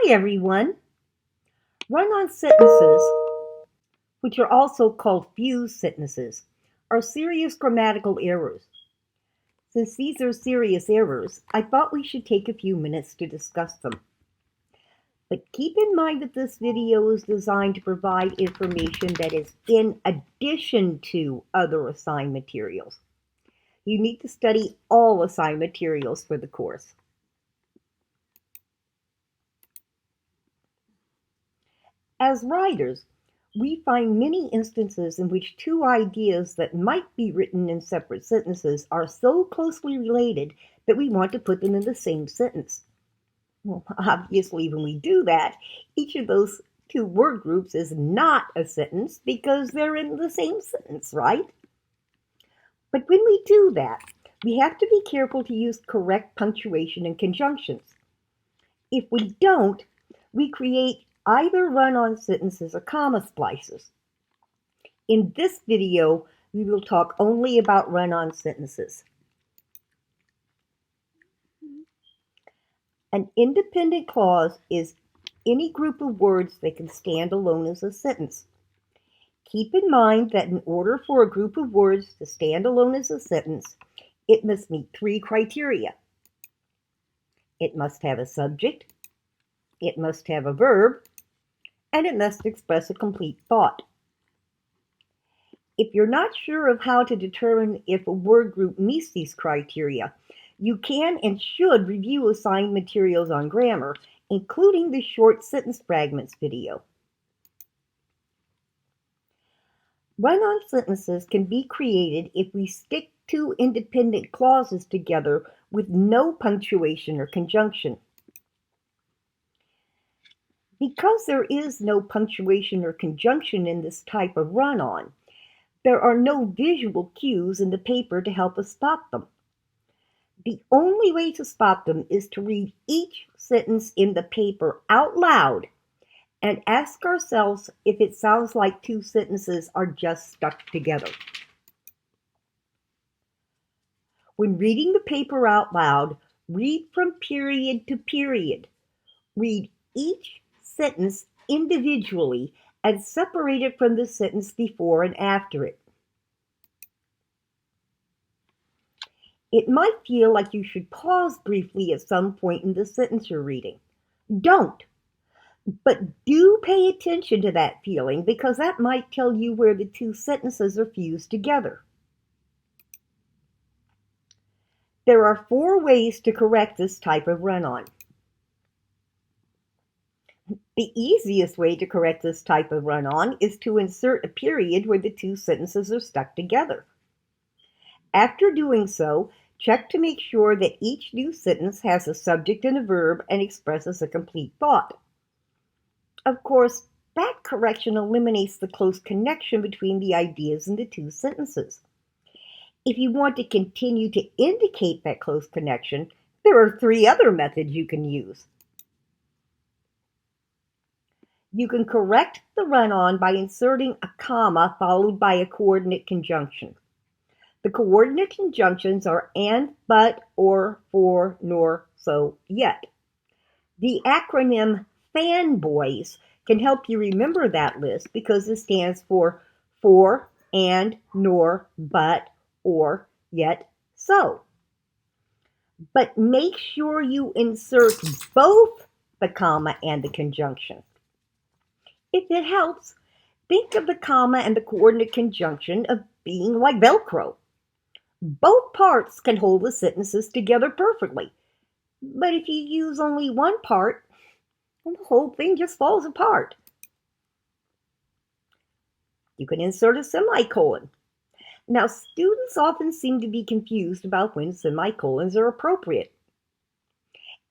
Hi, everyone. Run-on sentences, which are also called fused sentences, are serious grammatical errors. Since these are serious errors, I thought we should take a few minutes to discuss them. But keep in mind that this video is designed to provide information that is in addition to other assigned materials. You need to study all assigned materials for the course. As writers, we find many instances in which two ideas that might be written in separate sentences are so closely related that we want to put them in the same sentence. Well, obviously, when we do that, each of those two word groups is not a sentence because they're in the same sentence, right? But when we do that, we have to be careful to use correct punctuation and conjunctions. If we don't, we create either run-on sentences or comma splices. In this video, we will talk only about run-on sentences. An independent clause is any group of words that can stand alone as a sentence. Keep in mind that in order for a group of words to stand alone as a sentence, it must meet three criteria. It must have a subject, it must have a verb, and it must express a complete thought. If you're not sure of how to determine if a word group meets these criteria, you can and should review assigned materials on grammar, including the short sentence fragments video. Run-on sentences can be created if we stick two independent clauses together with no punctuation or conjunction. Because there is no punctuation or conjunction in this type of run-on, there are no visual cues in the paper to help us spot them. The only way to spot them is to read each sentence in the paper out loud and ask ourselves if it sounds like two sentences are just stuck together. When reading the paper out loud, read from period to period. Read each sentence individually and separate it from the sentence before and after it. It might feel like you should pause briefly at some point in the sentence you're reading. Don't. But do pay attention to that feeling because that might tell you where the two sentences are fused together. There are 4 ways to correct this type of run-on. The easiest way to correct this type of run-on is to insert a period where the two sentences are stuck together. After doing so, check to make sure that each new sentence has a subject and a verb and expresses a complete thought. Of course, that correction eliminates the close connection between the ideas in the two sentences. If you want to continue to indicate that close connection, there are 3 other methods you can use. You can correct the run-on by inserting a comma followed by a coordinate conjunction. The coordinate conjunctions are and, but, or, for, nor, so, yet. The acronym FANBOYS can help you remember that list because it stands for, and, nor, but, or, yet, so. But make sure you insert both the comma and the conjunction. If it helps, think of the comma and the coordinate conjunction of being like Velcro. Both parts can hold the sentences together perfectly. But if you use only one part, the whole thing just falls apart. You can insert a semicolon. Now, students often seem to be confused about when semicolons are appropriate.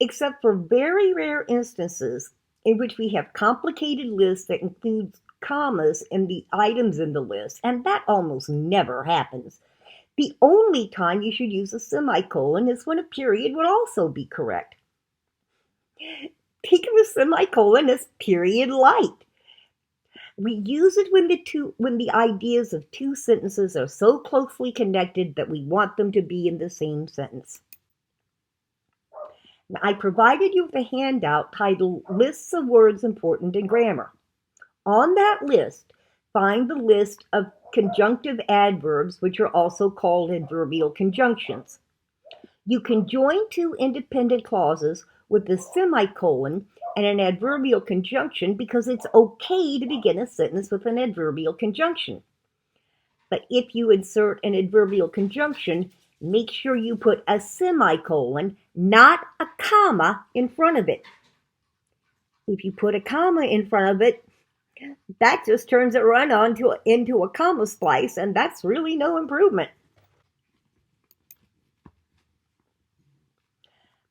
Except for very rare instances in which we have complicated lists that include commas in the items in the list, and that almost never happens. The only time you should use a semicolon is when a period would also be correct. Think of a semicolon as period light. We use it when the ideas of two sentences are so closely connected that we want them to be in the same sentence. Now, I provided you with a handout titled Lists of Words Important in Grammar. On that list, find the list of conjunctive adverbs, which are also called adverbial conjunctions. You can join two independent clauses with a semicolon and an adverbial conjunction because it's okay to begin a sentence with an adverbial conjunction. But if you insert an adverbial conjunction, make sure you put a semicolon, not a comma, in front of it. If you put a comma in front of it, that just turns a run-on into a comma splice, and that's really no improvement.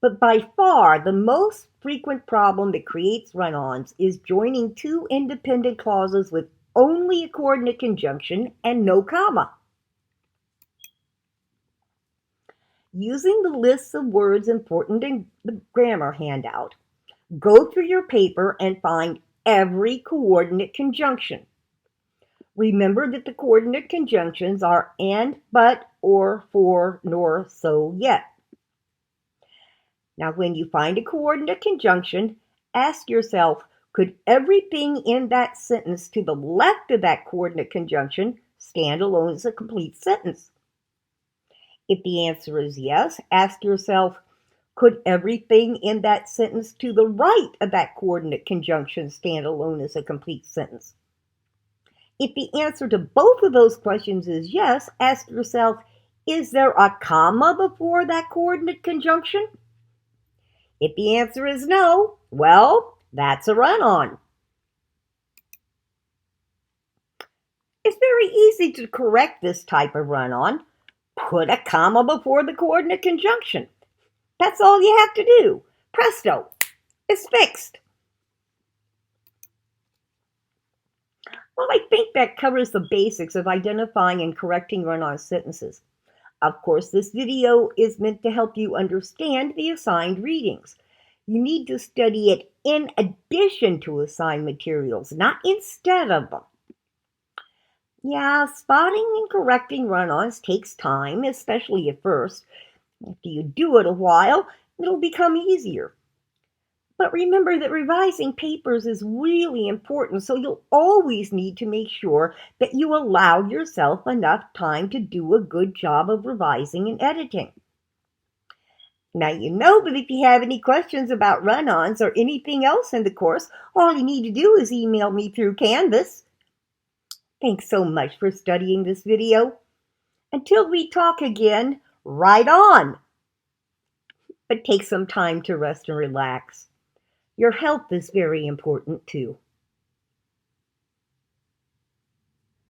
But by far, the most frequent problem that creates run-ons is joining two independent clauses with only a coordinate conjunction and no comma. Using the lists of words important in the grammar handout, go through your paper and find every coordinate conjunction. Remember that the coordinate conjunctions are and, but, or, for, nor, so, yet. Now, when you find a coordinate conjunction, ask yourself, could everything in that sentence to the left of that coordinate conjunction stand alone as a complete sentence? If the answer is yes, ask yourself, could everything in that sentence to the right of that coordinate conjunction stand alone as a complete sentence? If the answer to both of those questions is yes, ask yourself, is there a comma before that coordinate conjunction? If the answer is no, well, that's a run-on. It's very easy to correct this type of run-on. Put a comma before the coordinate conjunction. That's all you have to do. Presto, it's fixed. Well, I think that covers the basics of identifying and correcting run-on sentences. Of course, this video is meant to help you understand the assigned readings. You need to study it in addition to assigned materials, not instead of them. Yeah, spotting and correcting run-ons takes time, especially at first. After you do it a while, it'll become easier. But remember that revising papers is really important, so you'll always need to make sure that you allow yourself enough time to do a good job of revising and editing. Now you know that if you have any questions about run-ons or anything else in the course, all you need to do is email me through Canvas. Thanks so much for studying this video. Until we talk again, write on! But take some time to rest and relax. Your health is very important too.